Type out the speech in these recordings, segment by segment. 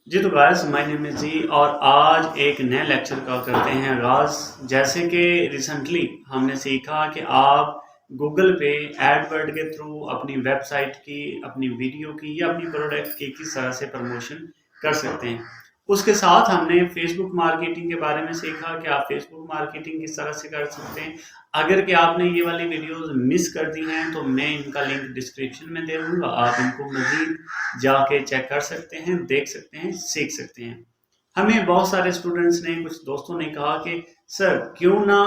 जी तो guys my name is जी और आज एक नए लेक्चर का करते हैं आगाज़। जैसे कि रिसेंटली हमने सीखा कि आप गूगल पे एडवर्ड के थ्रू अपनी वेबसाइट की, अपनी वीडियो की या अपनी प्रोडक्ट की किस तरह से प्रमोशन कर सकते हैं। उसके साथ हमने फेसबुक मार्केटिंग के बारे में सीखा कि आप फेसबुक मार्केटिंग किस तरह से कर सकते हैं। अगर कि आपने ये वाली वीडियोस मिस कर दी हैं तो मैं इनका लिंक डिस्क्रिप्शन में दे दूँगा, आप इनको मज़ीद जाके चेक कर सकते हैं, देख सकते हैं, सीख सकते हैं। हमें बहुत सारे स्टूडेंट्स ने, कुछ दोस्तों ने कहा कि सर क्यों ना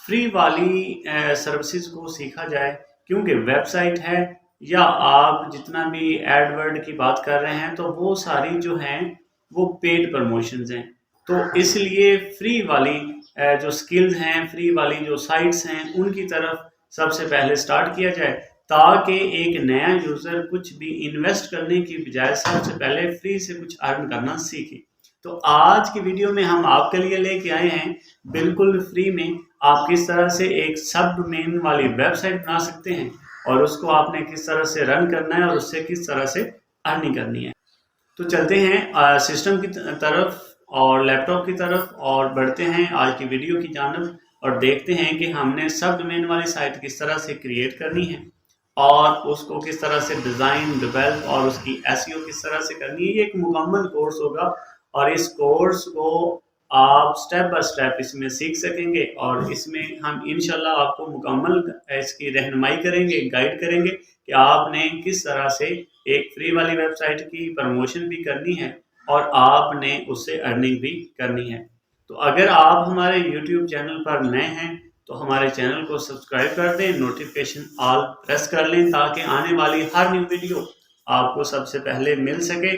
फ्री वाली सर्विसेज को सीखा जाए, क्योंकि वेबसाइट है या आप जितना भी एडवर्ड की बात कर रहे हैं तो वो सारी जो हैं वो पेड प्रमोशंस हैं। तो इसलिए फ्री वाली जो स्किल्स हैं, फ्री वाली जो साइट्स हैं, उनकी तरफ सबसे पहले स्टार्ट किया जाए ताकि एक नया यूजर कुछ भी इन्वेस्ट करने की बजाय सबसे पहले फ्री से कुछ अर्न करना सीखे। तो आज की वीडियो में हम आपके लिए लेके आए हैं बिल्कुल फ्री में आप किस तरह से एक सब डोमेन वाली वेबसाइट बना सकते हैं और उसको आपने किस तरह से रन करना है और उससे किस तरह से अर्निंग करनी है। तो चलते हैं सिस्टम की तरफ और लैपटॉप की तरफ और बढ़ते हैं आज की वीडियो की जानब और देखते हैं कि हमने सब डोमेन वाली साइट किस तरह से क्रिएट करनी है और उसको किस तरह से डिज़ाइन, डेवलप और उसकी एसईओ किस तरह से करनी है। ये एक मुकम्मल कोर्स होगा और इस कोर्स को आप स्टेप बाय स्टेप इसमें सीख सकेंगे और इसमें हम इंशाल्लाह आपको मुकम्मल इसकी रहनुमाई करेंगे, गाइड करेंगे कि आपने किस तरह से एक फ्री वाली वेबसाइट की प्रमोशन भी करनी है और आपने उससे अर्निंग भी करनी है। तो अगर आप हमारे यूट्यूब चैनल पर नए हैं तो हमारे चैनल को सब्सक्राइब कर दें, नोटिफिकेशन ऑल प्रेस कर लें ताकि आने वाली हर न्यू वीडियो आपको सबसे पहले मिल सके,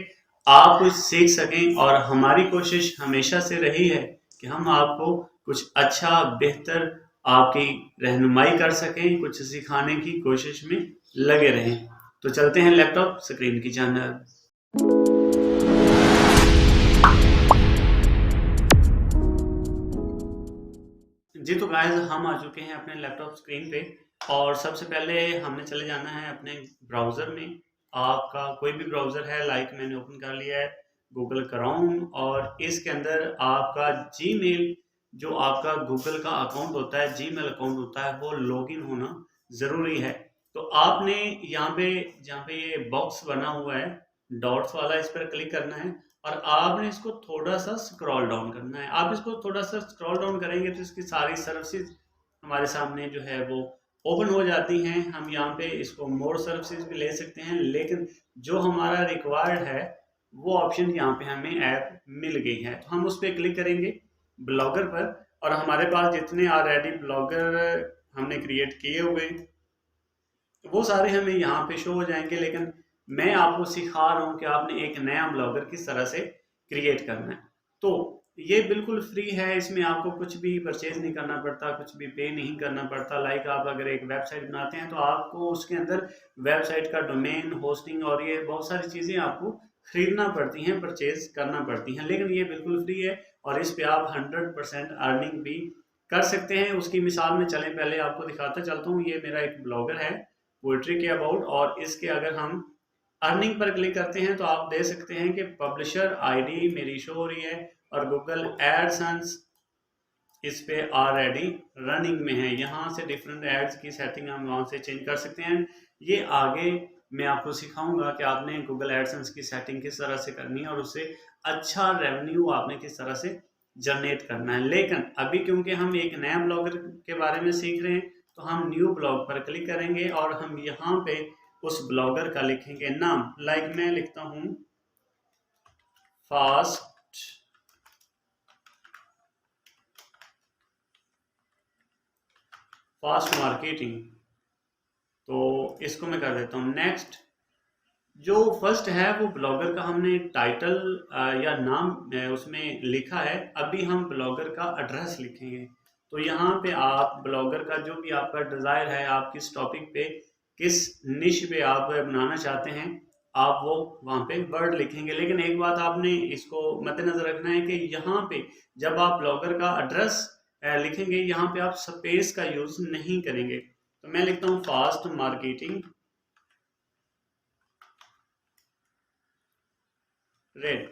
आप कुछ सीख सकें। और हमारी कोशिश हमेशा से रही है कि हम आपको कुछ अच्छा, बेहतर आपकी रहनुमाई कर सकें, कुछ सिखाने की कोशिश में लगे रहें। तो चलते हैं लैपटॉप स्क्रीन की जानब। जी तो गाइस हम आ चुके हैं अपने लैपटॉप स्क्रीन पे और सबसे पहले हमने चले जाना है अपने ब्राउज़र में। आपका कोई भी ब्राउज़र है, लाइक मैंने ओपन कर लिया है गूगल क्रोम और इसके अंदर आपका जीमेल, जो आपका गूगल का अकाउंट होता है, जीमेल अकाउंट होता है, वो लॉगिन होना ज़रूरी है। तो आपने यहाँ पे, जहाँ पे ये बॉक्स बना हुआ है डॉट्स वाला, इस पर क्लिक करना है और आपने इसको थोड़ा सा स्क्रॉल डाउन करना है। आप इसको थोड़ा सा स्क्रॉल डाउन करेंगे तो इसकी सारी सर्विसेज हमारे सामने जो है वो ओपन हो जाती हैं। हम यहाँ पे इसको मोर सर्विसेज भी ले सकते हैं, लेकिन जो हमारा रिक्वायर्ड है वो ऑप्शन यहाँ पे हमें ऐप मिल गई है। तो हम उस पर क्लिक करेंगे ब्लॉगर पर और हमारे पास जितने ऑलरेडी ब्लॉगर हमने क्रिएट किए हुए वो सारे हमें यहाँ पे शो हो जाएंगे, लेकिन मैं आपको सिखा रहा हूँ कि आपने एक नया ब्लॉगर किस तरह से क्रिएट करना है। तो ये बिल्कुल फ्री है, इसमें आपको कुछ भी परचेज नहीं करना पड़ता, कुछ भी पे नहीं करना पड़ता। लाइक आप अगर एक वेबसाइट बनाते हैं तो आपको उसके अंदर वेबसाइट का डोमेन, होस्टिंग और ये बहुत सारी चीज़ें आपको खरीदना पड़ती हैं, परचेज करना पड़ती हैं, लेकिन ये बिल्कुल फ्री है और इस पे आप 100% अर्निंग भी कर सकते हैं। उसकी मिसाल में चलें, पहले आपको दिखाता चलता हूँ। ये मेरा एक ब्लॉगर है पोइट्री के अबाउट और इसके अगर हम अर्निंग पर क्लिक करते हैं तो आप देख सकते हैं कि पब्लिशर आईडी मेरी शो हो रही है और गूगल एडसेंस इस पे ऑलरेडी रनिंग में है। यहाँ से डिफरेंट एड्स की सेटिंग हम वहाँ से चेंज कर सकते हैं। ये आगे मैं आपको सिखाऊंगा कि आपने गूगल एडसेंस की सेटिंग किस तरह से करनी है और उससे अच्छा रेवेन्यू आपने किस तरह से जनरेट करना है। लेकिन अभी क्योंकि हम एक नया ब्लॉगर के बारे में सीख रहे हैं तो हम न्यू ब्लॉग पर क्लिक करेंगे और हम यहाँ पे उस ब्लॉगर का लिखेंगे नाम। लाइक मैं लिखता हूँ फास्ट मार्केटिंग, तो इसको मैं कर देता हूँ नेक्स्ट। जो फर्स्ट है वो ब्लॉगर का हमने टाइटल या नाम उसमें लिखा है। अभी हम ब्लॉगर का एड्रेस लिखेंगे। तो यहाँ पे आप ब्लॉगर का जो भी आपका डिज़ायर है, आप किस टॉपिक पे, किस निश पे आप बनाना चाहते हैं, आप वो वहाँ पे वर्ड लिखेंगे। लेकिन एक बात आपने इसको मद्देनजर रखना है कि यहाँ पे जब आप ब्लॉगर का एड्रेस लिखेंगे, यहाँ पे आप स्पेस का यूज़ नहीं करेंगे। तो मैं लिखता हूँ फास्ट मार्केटिंग रेट।